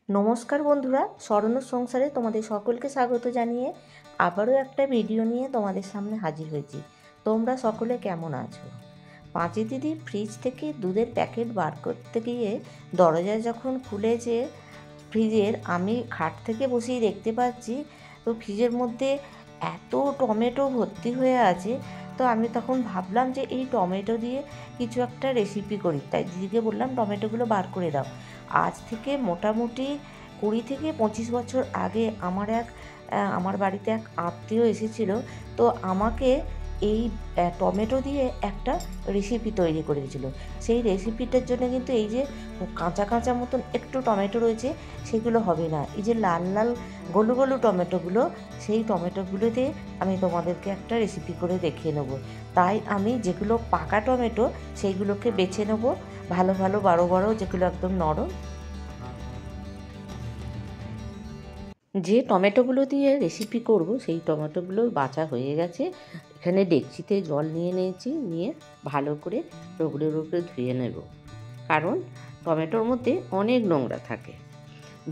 নমস্কার বন্ধুরা, স্বর্ণ সংসারে তোমাদের সকলকে স্বাগত জানিয়ে আবারও একটা ভিডিও নিয়ে তোমাদের সামনে হাজির হয়েছি। তোমরা সকলে কেমন আছো? পাঁচি দিদি ফ্রিজ থেকে দুধের প্যাকেট বার করতে গিয়ে দরজা যখন খুলেছে ফ্রিজের, আমি খাট থেকে বসেই দেখতে পাচ্ছি তো ফ্রিজের মধ্যে এত টমেটো ভর্তি হয়ে আছে। তো আমি তখন ভাবলাম যে এই টমেটো দিয়ে কিছু একটা রেসিপি করি, তাই দিদিকে বললাম টমেটোগুলো বার করে দাও। আজ থেকে মোটামুটি 20 থেকে 25 বছর আগে আমার বাড়িতে এক আত্মীয় এসেছিল। তো আমাকে এই টমেটো দিয়ে একটা রেসিপি তৈরি করে দিয়েছিল। সেই রেসিপিটার জন্য কিন্তু এই যে কাঁচা কাঁচা মতন একটু টমেটো রয়েছে সেগুলো হবে না, এই যে লাল লাল গোলু গোলু টমেটোগুলো, সেই টমেটোগুলোতে আমি তোমাদেরকে একটা রেসিপি করে দেখিয়ে নেবো। তাই আমি যেগুলো পাকা টমেটো সেইগুলোকে বেছে নেবো, ভালো ভালো বড় বড় যেগুলো একদম নরম। যে টমেটোগুলো দিয়ে রেসিপি করব সেই টমেটোগুলো বাছা হয়ে গেছে। এখানে ডেকচিতে জল নিয়ে নিয়েছি, নিয়ে ভালো করে রগড়ে রগড়ে ধুয়ে নেব, কারণ টমেটোর মধ্যে অনেক নোংরা থাকে।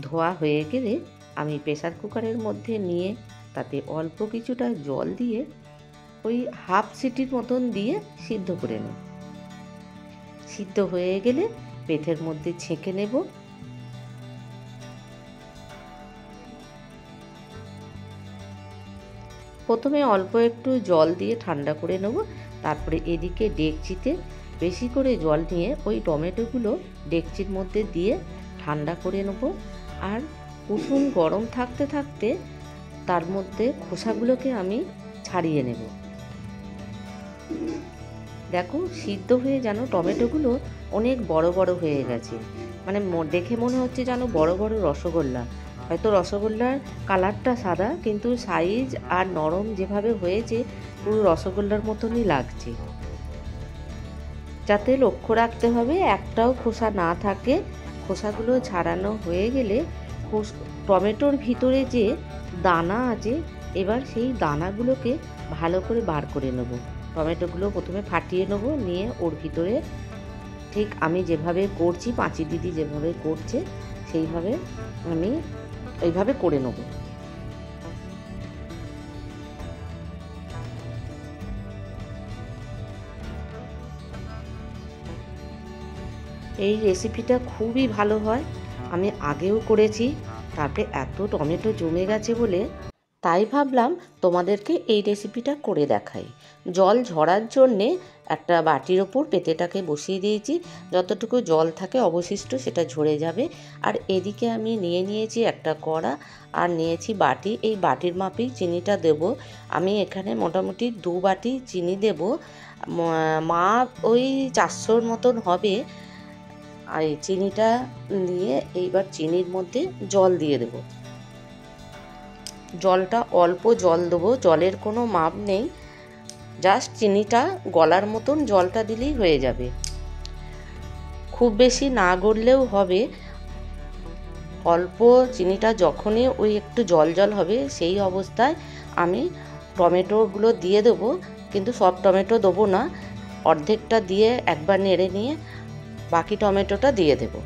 ধোয়া হয়ে গেলে আমি প্রেসার কুকারের মধ্যে নিয়ে তাতে অল্প কিছুটা জল দিয়ে ওই হাফ সিটির মতন দিয়ে সিদ্ধ করে নেব। সিদ্ধ হয়ে গেলে পেটের মধ্যে ছেঁকে নেব। প্রথমে অল্প একটু জল দিয়ে ঠান্ডা করে নেব, তারপরে এদিকে ডেকচিতে বেশি করে জল নিয়ে ওই টমেটোগুলো ডেকচির মধ্যে দিয়ে ঠান্ডা করে নেব। আর কুসুম গরম থাকতে থাকতে তার মধ্যে খোসাগুলোকে আমি ছাড়িয়ে নেব। দেখো, সিদ্ধ হয়ে যেন টমেটোগুলো অনেক বড় বড় হয়ে গেছে, মানে দেখে মনে হচ্ছে যেন বড় বড় রসগোল্লা। হয়তো রসগোল্লার কালারটা সাদা, কিন্তু সাইজ আর নরম যেভাবে হয়েছে পুরো রসগোল্লার মতনই লাগছে। যাতে লক্ষ্য রাখতে হবে একটাও খোসা না থাকে। খোসাগুলো ছাড়ানো হয়ে গেলে টমেটোর ভিতরে যে দানা আছে, এবার সেই দানাগুলোকে ভালো করে বার করে নেব। টমেটোগুলো প্রথমে ফাটিয়ে নেব, নিয়ে ওর ভিতরে ঠিক আমি যেভাবে করছি, পাঁচি দিদি যেভাবে করছে সেইভাবে আমি এইভাবে করে নেব। এই রেসিপিটা খুবই ভালো হয়, আমি আগেও করেছি। তারপরে এত টমেটো জমে গেছে বলে তাই ভাবলাম তোমাদেরকে এই রেসিপিটা করে দেখাই। জল ঝরার জন্যে একটা বাটির ওপর পেতেটাকে বসিয়ে দিয়েছি, যতটুকু জল থাকে অবশিষ্ট সেটা ঝরে যাবে। আর এদিকে আমি নিয়ে নিয়েছি একটা কড়া, আর নিয়েছি বাটি। এই বাটির মাপেই চিনিটা দেব। আমি এখানে মোটামুটি 2 বাটি চিনি দেব। মাপ ওই 400-র মতন হবে। আর এই চিনিটা নিয়ে এইবার চিনির মধ্যে জল দিয়ে দেব। জলটা অল্প জল দেবো, জলের কোনো মাপ নেই, জাস্ট চিনিটা গলার মতন জলটা দিলেই হয়ে যাবে। খুব বেশি না গড়লেও হবে। অল্প চিনিটা যখনই ওই একটু জল জল হবে সেই অবস্থায় আমি টমেটোগুলো দিয়ে দেবো, কিন্তু সব টমেটো দেবো না, অর্ধেকটা দিয়ে একবার নেড়ে নিয়ে বাকি টমেটোটা দিয়ে দেবো।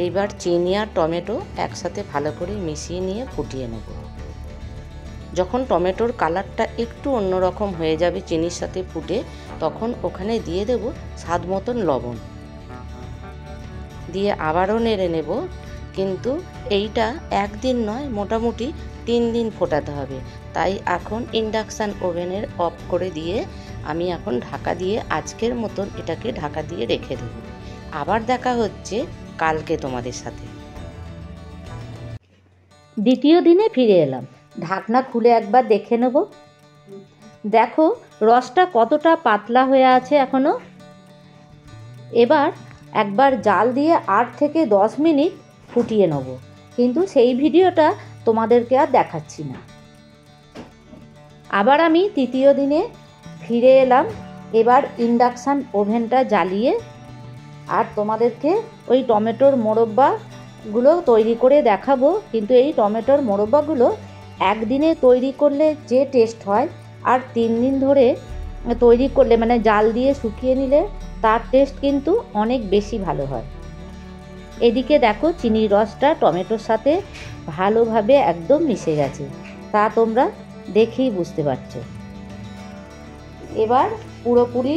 এইবার চিনি আর টমেটো একসাথে ভালো করে মিশিয়ে নিয়ে ফুটিয়ে নেব। যখন টমেটোর কালারটা একটু অন্যরকম হয়ে যাবে চিনির সাথে ফুটে, তখন ওখানে দিয়ে দেব স্বাদ মতন লবণ, দিয়ে আবারও নেড়ে নেব। কিন্তু এইটা একদিন নয়, মোটামুটি 3 দিন ফোটাতে হবে। তাই এখন ইন্ডাকশান ওভেনের অফ করে দিয়ে আমি এখন ঢাকা দিয়ে আজকের মতন এটাকে ঢাকা দিয়ে রেখে দেব। আবার দেখা হচ্ছে কালকে তোমাদের সাথে। দ্বিতীয় দিনে ফিরে এলাম, ঢাকনা খুলে একবার দেখে নেব। দেখো রসটা কতটা পাতলা হয়ে আছে এখনো। এবার একবার জাল দিয়ে 8 থেকে 10 মিনিট ফুটিয়ে নেব, কিন্তু সেই ভিডিওটা তোমাদেরকে আর দেখাচ্ছি না। আবার আমি তৃতীয় দিনে ফিরে এলাম, এবার ইন্ডাকশান ওভেনটা জ্বালিয়ে আর তোমাদেরকে ওই টমেটোর মোরব্বাগুলো তৈরি করে দেখাবো। কিন্তু এই টমেটোর মোরব্বাগুলো একদিনে তৈরি করলে যে টেস্ট হয়, আর 3 দিন ধরে তৈরি করলে, মানে জাল দিয়ে শুকিয়ে নিলে তার টেস্ট কিন্তু অনেক বেশি ভালো হয়। এদিকে দেখো চিনির রসটা টমেটোর সাথে ভালোভাবে একদম মিশে গেছে, তা তোমরা দেখেই বুঝতে পারছো। এবার পুরোপুরি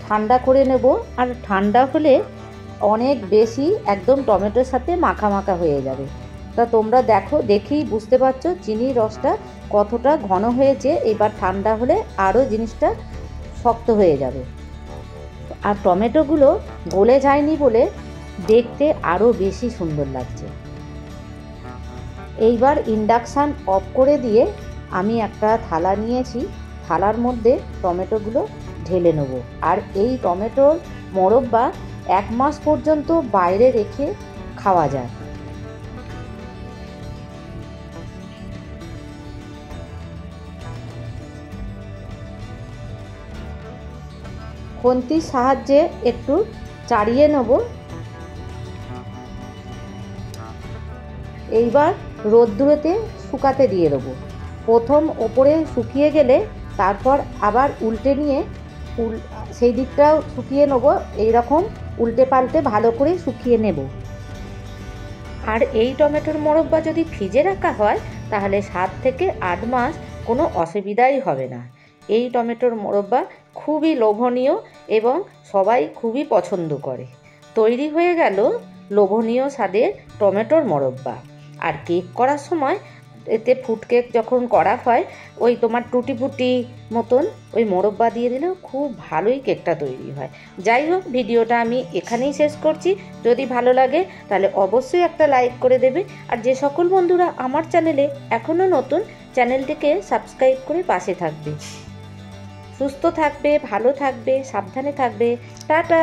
ঠান্ডা করে নেব, আর ঠান্ডা হলে অনেক বেশি একদম টমেটোর সাথে মাখা মাখা হয়ে যাবে। তা তোমরা দেখো, দেখেই বুঝতে পারছো চিনির রসটা কতটা ঘন হয়েছে। এবার ঠান্ডা হলে আরও জিনিসটা শক্ত হয়ে যাবে, আর টমেটোগুলো গলে যায়নি বলে দেখতে আরও বেশি সুন্দর লাগছে। এইবার ইন্ডাকশান অফ করে দিয়ে আমি একটা থালা নিয়েছি, থালার মধ্যে টমেটোগুলো ঢেলে নেব। আর এই টমেটোর মোরব্বা 1 মাস পর্যন্ত বাইরে রেখে খাওয়া যায়। খুন্তির সাহায্যে একটু চাড়িয়ে নেব। এইবার রোদ্দুরেতে শুকাতে দিয়ে দেবো। প্রথম ওপরে শুকিয়ে গেলে তারপর আবার উল্টে নিয়ে সেই দিকটাও শুকিয়ে নেব। এইরকম উল্টে পাল্টে ভালো করে শুকিয়ে নেব। আর এই টমেটোর মোরব্বা যদি ফ্রিজে রাখা হয় তাহলে 7 থেকে 8 মাস কোনো অসুবিধাই হবে না। এই টমেটোর মোরব্বা খুবই লোভনীয় এবং সবাই খুবই পছন্দ করে। তৈরি হয়ে গেল লোভনীয় স্বাদের টমেটোর মোরব্বা। আর কেক করার সময় এতে ফুড কেক যখন করা হয়, ওই তোমার টুটি ফুটি মতন ওই মোরব্বা দিয়ে দিলেও খুব ভালোই কেকটা তৈরি হয়। যাই হোক, ভিডিওটা আমি এখানেই শেষ করছি। যদি ভালো লাগে তাহলে অবশ্যই একটা লাইক করে দেবে। আর যে সকল বন্ধুরা আমার চ্যানেলে এখনও নতুন, চ্যানেলটিকে সাবস্ক্রাইব করে পাশে থাকবে। সুস্থ থাকবে, ভালো থাকবে, সাবধানে থাকবে। টাটা।